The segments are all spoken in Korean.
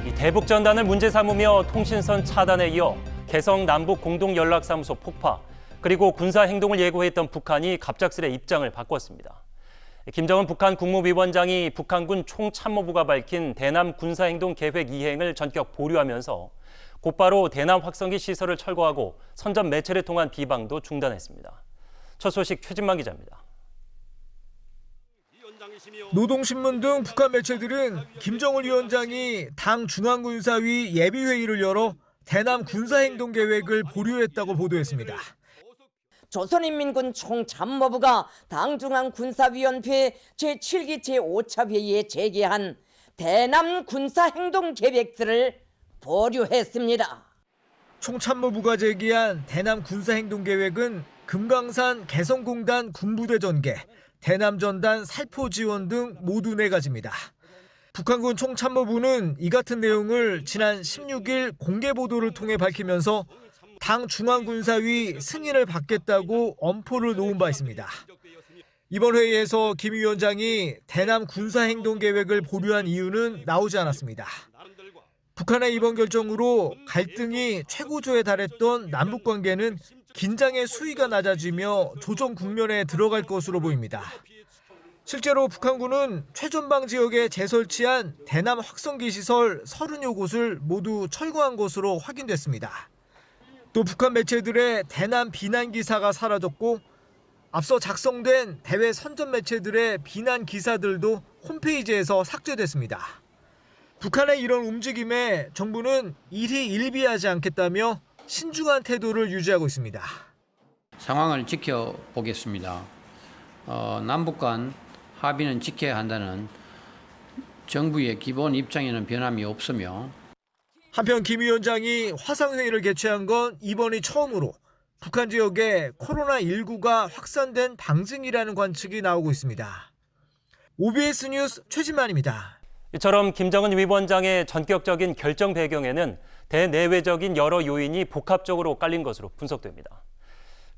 이 대북 전단을 문제 삼으며 통신선 차단에 이어 개성 남북 공동연락사무소 폭파, 그리고 군사 행동을 예고했던 북한이 갑작스레 입장을 바꿨습니다. 김정은 북한 국무위원장이 북한군 총참모부가 밝힌 대남 군사행동 계획 이행을 전격 보류하면서 곧바로 대남 확성기 시설을 철거하고 선전 매체를 통한 비방도 중단했습니다. 첫 소식 최진만 기자입니다. 노동신문 등 북한 매체들은 김정은 위원장이 당 중앙군사위 예비회의를 열어 대남 군사행동 계획을 보류했다고 보도했습니다. 조선인민군 총참모부가 당중앙군사위원회 제7기 제5차 회의에 제기한 대남 군사행동 계획들을 보류했습니다. 총참모부가 제기한 대남 군사행동 계획은 금강산 개성공단 군부대 전개, 대남전단 살포 지원 등 모두 4가지입니다. 북한군 총참모부는 이 같은 내용을 지난 16일 공개 보도를 통해 밝히면서 당 중앙군사위 승인을 받겠다고 엄포를 놓은 바 있습니다. 이번 회의에서 김 위원장이 대남 군사행동 계획을 보류한 이유는 나오지 않았습니다. 북한의 이번 결정으로 갈등이 최고조에 달했던 남북관계는 긴장의 수위가 낮아지며 조정 국면에 들어갈 것으로 보입니다. 실제로 북한군은 최전방 지역에 재설치한 대남 확성기 시설 30여 곳을 모두 철거한 것으로 확인됐습니다. 또 북한 매체들의 대남 비난 기사가 사라졌고 앞서 작성된 대외 선전 매체들의 비난 기사들도 홈페이지에서 삭제됐습니다. 북한의 이런 움직임에 정부는 일희일비하지 않겠다며 신중한 태도를 유지하고 있습니다. 상황을 지켜보겠습니다. 남북 간 합의는 지켜야 한다는 정부의 기본 입장에는 변함이 없으며 한편 김 위원장이 화상회의를 개최한 건 이번이 처음으로 북한 지역에 코로나19가 확산된 방증이라는 관측이 나오고 있습니다. OBS 뉴스 최진만입니다. 이처럼 김정은 위원장의 전격적인 결정 배경에는 대내외적인 여러 요인이 복합적으로 깔린 것으로 분석됩니다.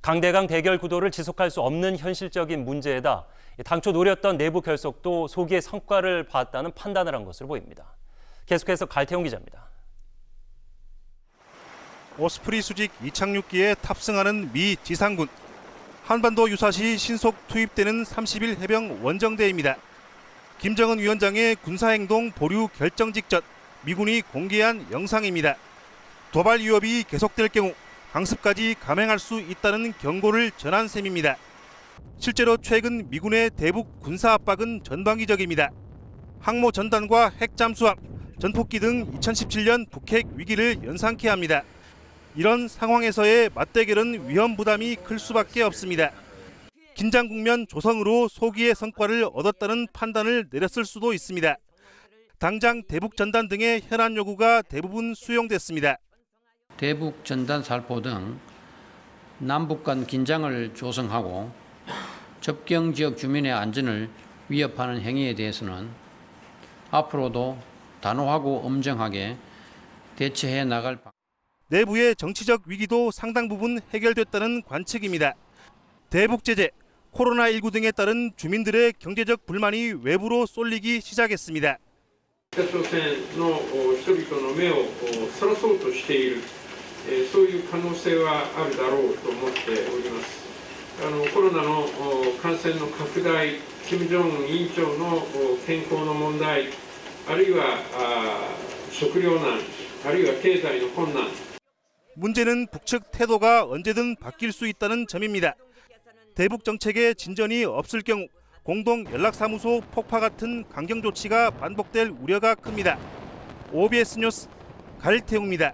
강대강 대결 구도를 지속할 수 없는 현실적인 문제에다 당초 노렸던 내부 결속도 소기의 성과를 봤다는 판단을 한 것으로 보입니다. 계속해서 갈태용 기자입니다. 오스프리 수직 이착륙기에 탑승하는 미 지상군. 한반도 유사시 신속 투입되는 30일 해병 원정대입니다. 김정은 위원장의 군사행동 보류 결정 직전 미군이 공개한 영상입니다. 도발 위협이 계속될 경우 강습까지 감행할 수 있다는 경고를 전한 셈입니다. 실제로 최근 미군의 대북 군사 압박은 전방위적입니다. 항모 전단과 핵 잠수함, 전폭기 등 2017년 북핵 위기를 연상케 합니다. 이런 상황에서의 맞대결은 위험 부담이 클 수밖에 없습니다. 긴장 국면 조성으로 소기의 성과를 얻었다는 판단을 내렸을 수도 있습니다. 당장 대북 전단 등의 현안 요구가 대부분 수용됐습니다. 대북 전단 살포 등 남북 간 긴장을 조성하고 접경 지역 주민의 안전을 위협하는 행위에 대해서는 앞으로도 단호하고 엄정하게 대처해 나갈 내부의 정치적 위기도 상당 부분 해결됐다는 관측입니다. 대북 제재, 코로나19 등에 따른 주민들의 경제적 불만이 외부로 쏠리기 시작했습니다. 北朝鮮の人々の目をそらそうとしている、そういう可能性はあるだろうと思っております。コロナの感染の拡大、金正恩委員長の健康の問題、あるいは食糧難、あるいは経済の困難。 문제는 북측 태도가 언제든 바뀔 수 있다는 점입니다. 대북 정책에 진전이 없을 경우 공동 연락사무소 폭파 같은 강경 조치가 반복될 우려가 큽니다. OBS 뉴스 갈태웅입니다.